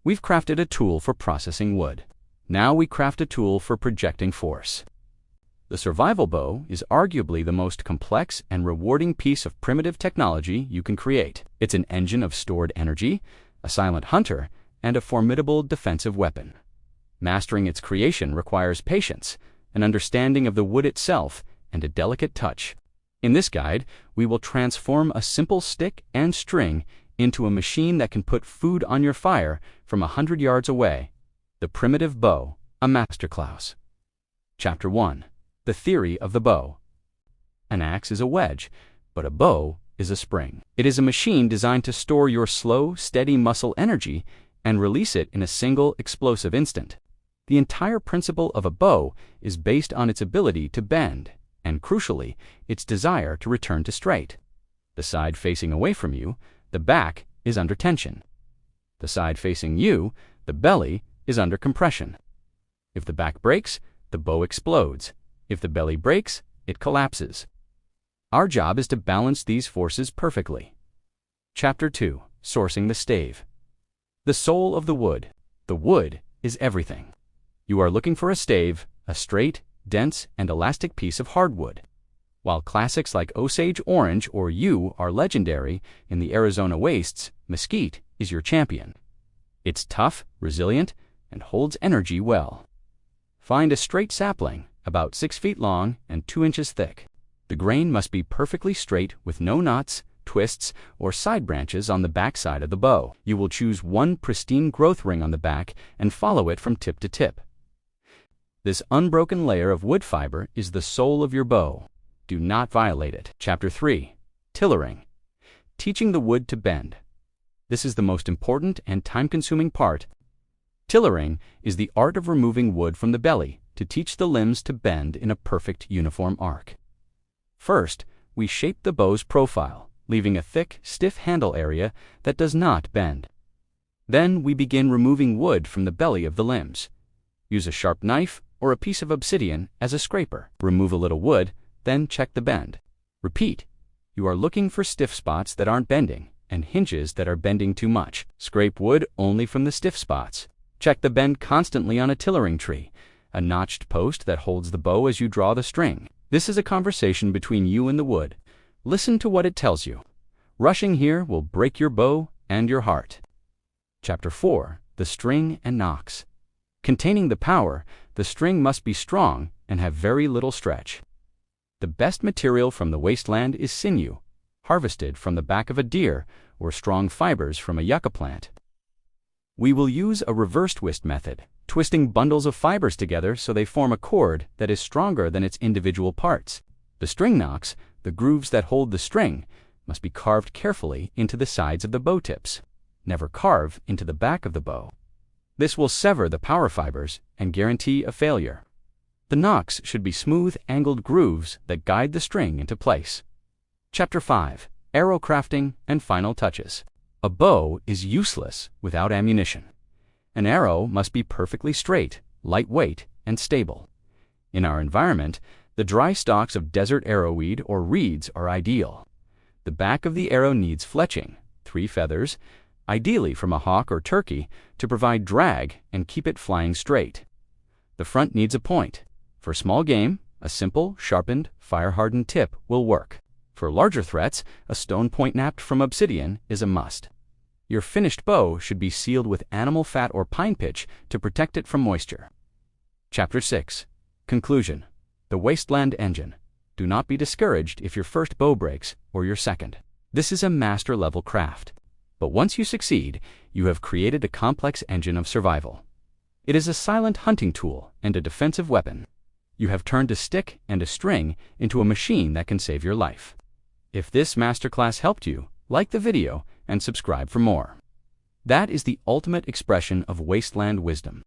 We've crafted a tool for processing wood. Now we craft a tool for projecting force. The survival bow is arguably the most complex and rewarding piece of primitive technology you can create. It's an engine of stored energy, a silent hunter, and a formidable defensive weapon. Mastering its creation requires patience, an understanding of the wood itself, and a delicate touch. In this guide, we will transform a simple stick and string into a machine that can put food on your fire from 100 yards away. The primitive bow, a masterclass. Chapter 1. The theory of the bow. An axe is a wedge, but a bow is a spring. It is a machine designed to store your slow, steady muscle energy and release it in a single explosive instant. The entire principle of a bow is based on its ability to bend, and crucially, its desire to return to straight. The side facing away from you, the back, is under tension. The side facing you, the belly, is under compression. If the back breaks, the bow explodes. If the belly breaks, it collapses. Our job is to balance these forces perfectly. Chapter 2. Sourcing the stave. The soul of the wood. The wood is everything. You are looking for a stave, a straight, dense, and elastic piece of hardwood. While classics like Osage Orange or Yew are legendary in the Arizona wastes, mesquite is your champion. It's tough, resilient, and holds energy well. Find a straight sapling, about 6 feet long and 2 inches thick. The grain must be perfectly straight with no knots, twists, or side branches on the back side of the bow. You will choose one pristine growth ring on the back and follow it from tip to tip. This unbroken layer of wood fiber is the soul of your bow. Do not violate it. Chapter 3. Tillering. Teaching the wood to bend. This is the most important and time-consuming part. Tillering is the art of removing wood from the belly to teach the limbs to bend in a perfect uniform arc. First, we shape the bow's profile, leaving a thick, stiff handle area that does not bend. Then we begin removing wood from the belly of the limbs. Use a sharp knife or a piece of obsidian as a scraper. Remove a little wood, then check the bend. Repeat. You are looking for stiff spots that aren't bending and hinges that are bending too much. Scrape wood only from the stiff spots. Check the bend constantly on a tillering tree, a notched post that holds the bow as you draw the string. This is a conversation between you and the wood. Listen to what it tells you. Rushing here will break your bow and your heart. Chapter 4. The string and knocks. Containing the power, the string must be strong and have very little stretch. The best material from the wasteland is sinew, harvested from the back of a deer, or strong fibers from a yucca plant. We will use a reverse twist method, twisting bundles of fibers together so they form a cord that is stronger than its individual parts. The string knocks, the grooves that hold the string, must be carved carefully into the sides of the bow tips. Never carve into the back of the bow. This will sever the power fibers and guarantee a failure. The knocks should be smooth, angled grooves that guide the string into place. Chapter 5. Arrow crafting and final touches. A bow is useless without ammunition. An arrow must be perfectly straight, lightweight, and stable. In our environment, the dry stalks of desert arrowweed or reeds are ideal. The back of the arrow needs fletching, 3 feathers, ideally from a hawk or turkey, to provide drag and keep it flying straight. The front needs a point. For small game, a simple, sharpened, fire-hardened tip will work. For larger threats, a stone point napped from obsidian is a must. Your finished bow should be sealed with animal fat or pine pitch to protect it from moisture. Chapter 6. Conclusion. The Wasteland Engine. Do not be discouraged if your first bow breaks or your second. This is a master-level craft. But once you succeed, you have created a complex engine of survival. It is a silent hunting tool and a defensive weapon. You have turned a stick and a string into a machine that can save your life. If this masterclass helped you, like the video and subscribe for more. That is the ultimate expression of Wasteland wisdom.